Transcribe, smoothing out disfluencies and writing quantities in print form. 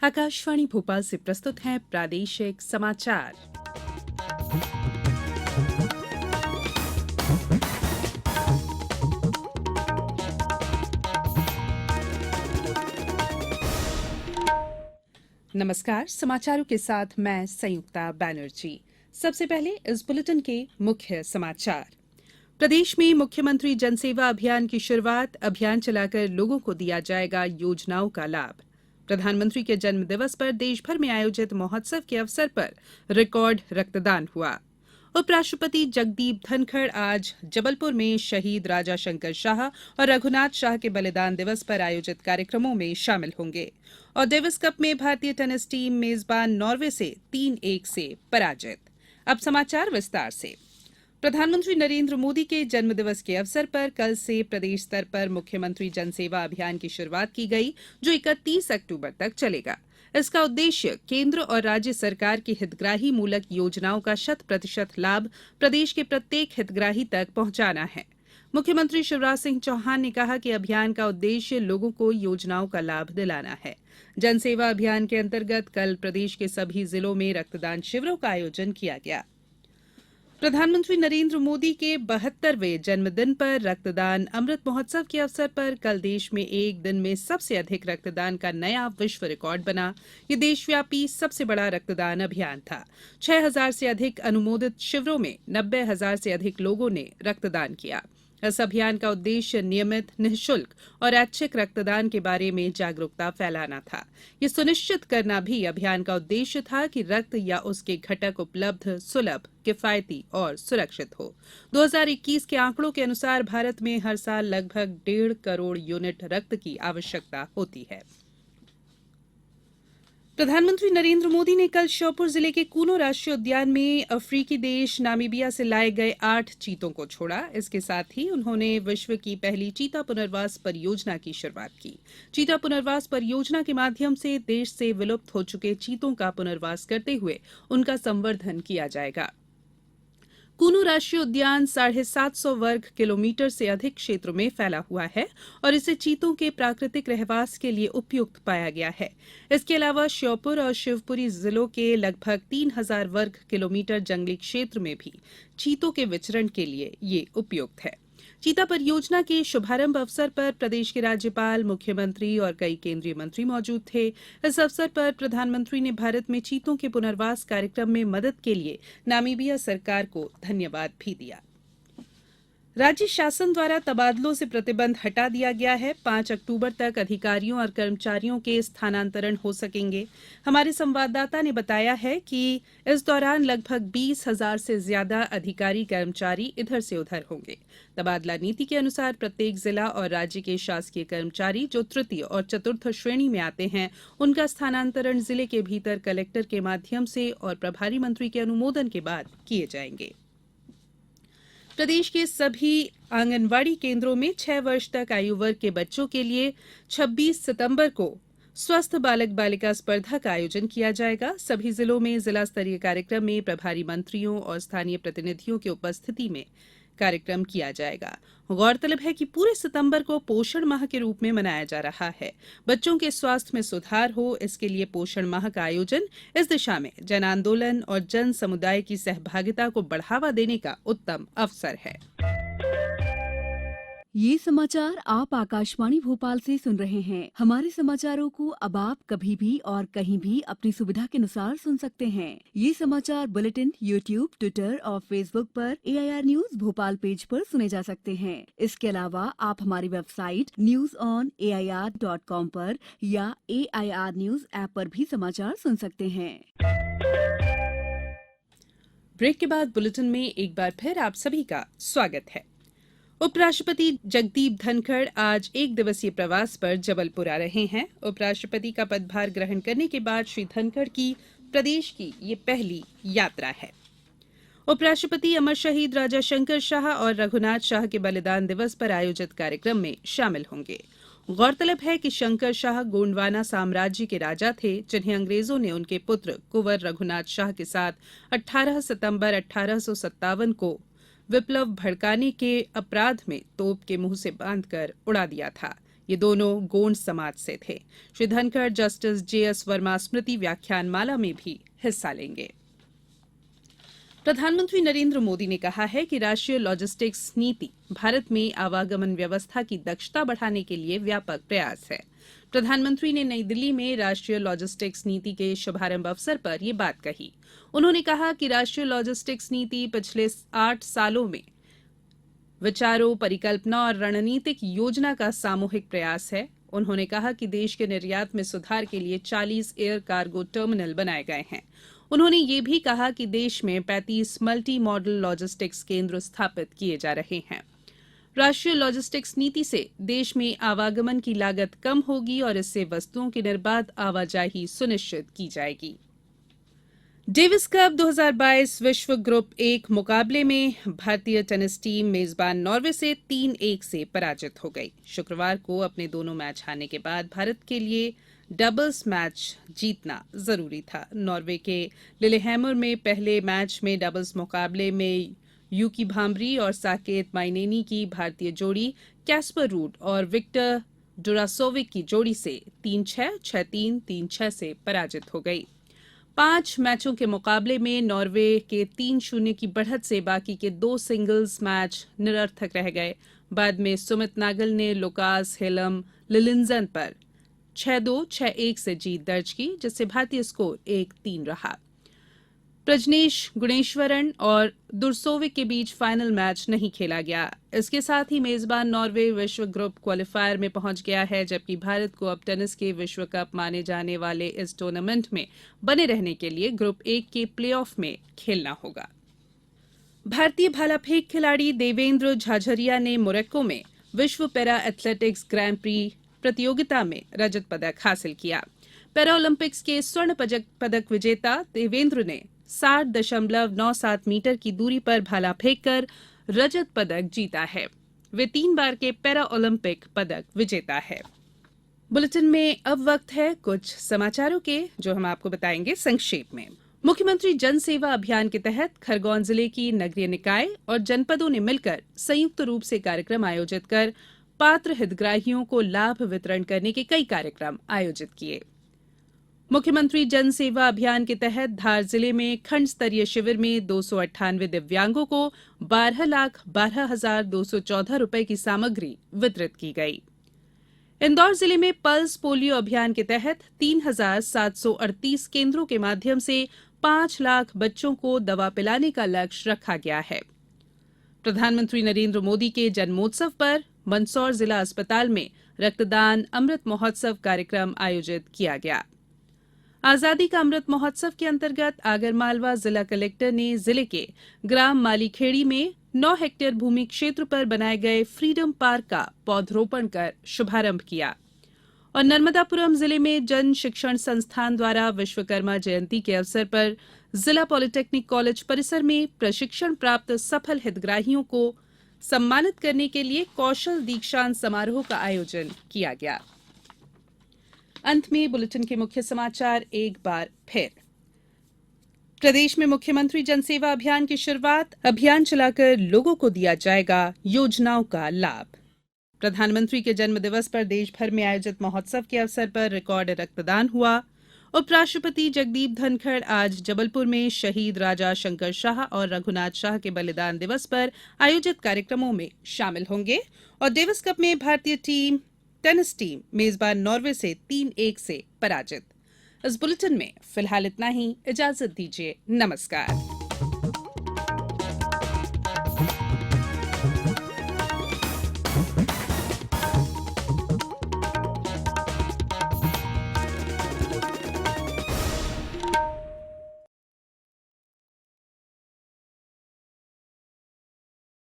आकाशवाणी भोपाल से प्रस्तुत हैं प्रादेशिक समाचार। नमस्कार, समाचारों के साथ मैं संयुक्ता बैनर्जी। सबसे पहले इस बुलेटिन के मुख्य समाचार। प्रदेश में मुख्यमंत्री जनसेवा अभियान की शुरुआत। अभियान चलाकर लोगों को दिया जाएगा योजनाओं का लाभ। प्रधानमंत्री के जन्म दिवस पर देश भर में आयोजित महोत्सव के अवसर पर रिकॉर्ड रक्तदान हुआ। उपराष्ट्रपति जगदीप धनखड़ आज जबलपुर में शहीद राजा शंकर शाह और रघुनाथ शाह के बलिदान दिवस पर आयोजित कार्यक्रमों में शामिल होंगे। और डेविस कप में भारतीय टेनिस टीम मेजबान नॉर्वे से 3-1 से पराजित। अब समाचार विस्तार से। प्रधानमंत्री नरेंद्र मोदी के जन्मदिवस के अवसर पर कल से प्रदेश स्तर पर मुख्यमंत्री जनसेवा अभियान की शुरुआत की गई, जो 31 अक्टूबर तक चलेगा। इसका उद्देश्य केंद्र और राज्य सरकार की हितग्राही मूलक योजनाओं का 100% लाभ प्रदेश के प्रत्येक हितग्राही तक पहुंचाना है। मुख्यमंत्री शिवराज सिंह चौहान ने कहा कि अभियान का उद्देश्य लोगों को योजनाओं का लाभ दिलाना है। जनसेवा अभियान के अंतर्गत कल प्रदेश के सभी जिलों में रक्तदान शिविरों का आयोजन किया गया। प्रधानमंत्री नरेंद्र मोदी के 72वें जन्मदिन पर रक्तदान अमृत महोत्सव के अवसर पर कल देश में एक दिन में सबसे अधिक रक्तदान का नया विश्व रिकॉर्ड बना। ये देशव्यापी सबसे बड़ा रक्तदान अभियान था। 6,000 से अधिक अनुमोदित शिविरों में 90,000 से अधिक लोगों ने रक्तदान किया। इस अभियान का उद्देश्य नियमित, निःशुल्क और ऐच्छिक रक्तदान के बारे में जागरूकता फैलाना था। ये सुनिश्चित करना भी अभियान का उद्देश्य था कि रक्त या उसके घटक उपलब्ध, सुलभ, किफायती और सुरक्षित हो। 2021 के आंकड़ों के अनुसार भारत में हर साल लगभग 1.5 करोड़ यूनिट रक्त की आवश्यकता होती है। प्रधानमंत्री नरेंद्र मोदी ने कल श्योपुर जिले के कूनो राष्ट्रीय उद्यान में अफ्रीकी देश नामीबिया से लाए गए 8 चीतों को छोड़ा। इसके साथ ही उन्होंने विश्व की पहली चीता पुनर्वास परियोजना की शुरुआत की। चीता पुनर्वास परियोजना के माध्यम से देश से विलुप्त हो चुके चीतों का पुनर्वास करते हुए उनका संवर्धन किया जाएगा। कूनो राष्ट्रीय उद्यान 750 वर्ग किलोमीटर से अधिक क्षेत्र में फैला हुआ है और इसे चीतों के प्राकृतिक रहवास के लिए उपयुक्त पाया गया है। इसके अलावा श्योपुर और शिवपुरी जिलों के लगभग 3,000 वर्ग किलोमीटर जंगली क्षेत्र में भी चीतों के विचरण के लिए ये उपयुक्त है। चीता परियोजना के शुभारंभ अवसर पर प्रदेश के राज्यपाल, मुख्यमंत्री और कई केंद्रीय मंत्री मौजूद थे। इस अवसर पर प्रधानमंत्री ने भारत में चीतों के पुनर्वास कार्यक्रम में मदद के लिए नामीबिया सरकार को धन्यवाद भी दिया। राज्य शासन द्वारा तबादलों से प्रतिबंध हटा दिया गया है। 5 अक्टूबर तक अधिकारियों और कर्मचारियों के स्थानांतरण हो सकेंगे। हमारे संवाददाता ने बताया है कि इस दौरान लगभग 20,000 से ज्यादा अधिकारी कर्मचारी इधर से उधर होंगे। तबादला नीति के अनुसार प्रत्येक जिला और राज्य के शासकीय कर्मचारी जो तृतीय और चतुर्थ श्रेणी में आते हैं, उनका स्थानांतरण जिले के भीतर कलेक्टर के माध्यम से और प्रभारी मंत्री के अनुमोदन के बाद किए जाएंगे। प्रदेश के सभी आंगनवाड़ी केंद्रों में 6 वर्ष तक आयु वर्ग के बच्चों के लिए 26 सितंबर को स्वस्थ बालक बालिका स्पर्धा का आयोजन किया जाएगा। सभी जिलों में जिला स्तरीय कार्यक्रम में प्रभारी मंत्रियों और स्थानीय प्रतिनिधियों की उपस्थिति में कार्यक्रम किया जाएगा। गौरतलब है कि पूरे सितंबर को पोषण माह के रूप में मनाया जा रहा है। बच्चों के स्वास्थ्य में सुधार हो, इसके लिए पोषण माह का आयोजन इस दिशा में जन आंदोलन और जन समुदाय की सहभागिता को बढ़ावा देने का उत्तम अवसर है। ये समाचार आप आकाशवाणी भोपाल से सुन रहे हैं। हमारे समाचारों को अब आप कभी भी और कहीं भी अपनी सुविधा के अनुसार सुन सकते हैं। ये समाचार बुलेटिन यूट्यूब, ट्विटर और फेसबुक पर AIR न्यूज भोपाल पेज पर सुने जा सकते हैं। इसके अलावा आप हमारी वेबसाइट newsonair.com पर या AIR न्यूज ऐप पर भी समाचार सुन सकते हैं। ब्रेक के बाद बुलेटिन में एक बार फिर आप सभी का स्वागत है। उपराष्ट्रपति जगदीप धनखड़ आज एक दिवसीय प्रवास पर जबलपुर आ रहे हैं। उपराष्ट्रपति का पदभार ग्रहण करने के बाद श्री धनखड़ की प्रदेश की ये पहली यात्रा है। उपराष्ट्रपति अमर शहीद राजा शंकर शाह और रघुनाथ शाह के बलिदान दिवस पर आयोजित कार्यक्रम में शामिल होंगे। गौरतलब है कि शंकर शाह गोंडवाना साम्राज्य के राजा थे, जिन्हें अंग्रेजों ने उनके पुत्र कुंवर रघुनाथ शाह के साथ 18 सितंबर 1857 को विप्लव भड़काने के अपराध में तोप के मुंह से बांधकर उड़ा दिया था। ये दोनों गोंड समाज से थे। श्री धनखड़ जस्टिस JS वर्मा स्मृति व्याख्यानमाला में भी हिस्सा लेंगे। प्रधानमंत्री नरेंद्र मोदी ने कहा है कि राष्ट्रीय लॉजिस्टिक्स नीति भारत में आवागमन व्यवस्था की दक्षता बढ़ाने के लिए व्यापक प्रयास है। प्रधानमंत्री ने नई दिल्ली में राष्ट्रीय लॉजिस्टिक्स नीति के शुभारंभ अवसर पर यह बात कही। उन्होंने कहा कि राष्ट्रीय लॉजिस्टिक्स नीति पिछले 8 सालों में विचारों, परिकल्पना और रणनीतिक योजना का सामूहिक प्रयास है। उन्होंने कहा कि देश के निर्यात में सुधार के लिए 40 एयर कार्गो टर्मिनल बनाए गए हैं। उन्होंने ये भी कहा कि देश में 35 मल्टी मॉडल लॉजिस्टिक्स केंद्र स्थापित किए जा रहे हैं। राष्ट्रीय लॉजिस्टिक्स नीति से देश में आवागमन की लागत कम होगी और इससे वस्तुओं की निर्बाध आवाजाही सुनिश्चित की जाएगी। डेविस कप 2022 विश्व ग्रुप 1 मुकाबले में भारतीय टेनिस टीम मेजबान नॉर्वे से 3-1 से पराजित हो गई। शुक्रवार को अपने दोनों मैच हारने के बाद भारत के लिए डबल्स मैच जीतना जरूरी था। नॉर्वे के लिलेहैमर में पहले मैच में डबल्स मुकाबले में यूकी भांबरी और साकेत माइनेनी की भारतीय जोड़ी कैस्पर रूड और विक्टर डुरासोविक की जोड़ी से 3-6, 6-3, 3-6 से पराजित हो गई। 5 मैचों के मुकाबले में नॉर्वे के 3-0 की बढ़त से बाकी के 2 सिंगल्स मैच निरर्थक रह गए। बाद में सुमित नागल ने लुकास हेलम लिलिंजन पर 6-2, 6-1 से जीत दर्ज की, जिससे भारतीय स्कोर 1-3 रहा। प्रजनेश गुणेश्वरन और दुरसोविक के बीच फाइनल मैच नहीं खेला गया। इसके साथ ही मेजबान नॉर्वे विश्व ग्रुप क्वालिफायर में पहुंच गया है, जबकि भारत को अब टेनिस के विश्व कप माने जाने वाले इस टूर्नामेंट में बने रहने के लिए ग्रुप 1 के प्लेऑफ में खेलना होगा। भारतीय भाला फेंक खिलाड़ी देवेंद्र झाझरिया ने मोरक्को में विश्व पैरा एथलेटिक्स ग्रैंड प्री प्रतियोगिता में रजत पदक हासिल किया। पैरा ओलंपिक्स के स्वर्ण पदक विजेता देवेंद्र ने 60.97 मीटर की दूरी पर भाला फेंककर रजत पदक जीता है। वे 3 बार के पैरा ओलंपिक पदक विजेता है। बुलेटिन में अब वक्त है कुछ समाचारों के, जो हम आपको बताएंगे संक्षेप में। मुख्यमंत्री जन सेवा अभियान के तहत खरगोन जिले की नगरीय निकाय और जनपदों ने मिलकर संयुक्त रूप से कार्यक्रम आयोजित कर पात्र हितग्राहियों को लाभ वितरण करने के कई कार्यक्रम आयोजित किए। मुख्यमंत्री जन सेवा अभियान के तहत धार जिले में खंड स्तरीय शिविर में 298 दिव्यांगों को 12,12,214 रुपए की सामग्री वितरित की गई। इंदौर जिले में पल्स पोलियो अभियान के तहत 3,738 केंद्रों के माध्यम से 5 लाख बच्चों को दवा पिलाने का लक्ष्य रखा गया है। प्रधानमंत्री नरेंद्र मोदी के जन्मोत्सव पर मंदसौर जिला अस्पताल में रक्तदान अमृत महोत्सव कार्यक्रम आयोजित किया गया। आजादी का अमृत महोत्सव के अंतर्गत आगरमालवा जिला कलेक्टर ने जिले के ग्राम मालीखेड़ी में 9 हेक्टेयर भूमि क्षेत्र पर बनाए गए फ्रीडम पार्क का पौधरोपण कर शुभारंभ किया। और नर्मदापुरम जिले में जन शिक्षण संस्थान द्वारा विश्वकर्मा जयंती के अवसर पर जिला पॉलिटेक्निक कॉलेज परिसर में प्रशिक्षण प्राप्त सफल हितग्राहियों को सम्मानित करने के लिए कौशल दीक्षांत समारोह का आयोजन किया गया। अंत में बुलेटिन के मुख्य समाचार एक बार फिर। प्रदेश में मुख्यमंत्री जनसेवा अभियान की शुरुआत, अभियान चलाकर लोगों को दिया जाएगा योजनाओं का लाभ। प्रधानमंत्री के जन्म दिवस पर देश भर में आयोजित महोत्सव के अवसर पर रिकॉर्ड रक्तदान हुआ। उपराष्ट्रपति जगदीप धनखड़ आज जबलपुर में शहीद राजा शंकर शाह और रघुनाथ शाह के बलिदान दिवस पर आयोजित कार्यक्रमों में शामिल होंगे। और डेविस कप में भारतीय टेनिस टीम मेजबान नॉर्वे से 3-1 से पराजित। इस बुलेटिन में फिलहाल इतना ही। इजाजत दीजिए। नमस्कार।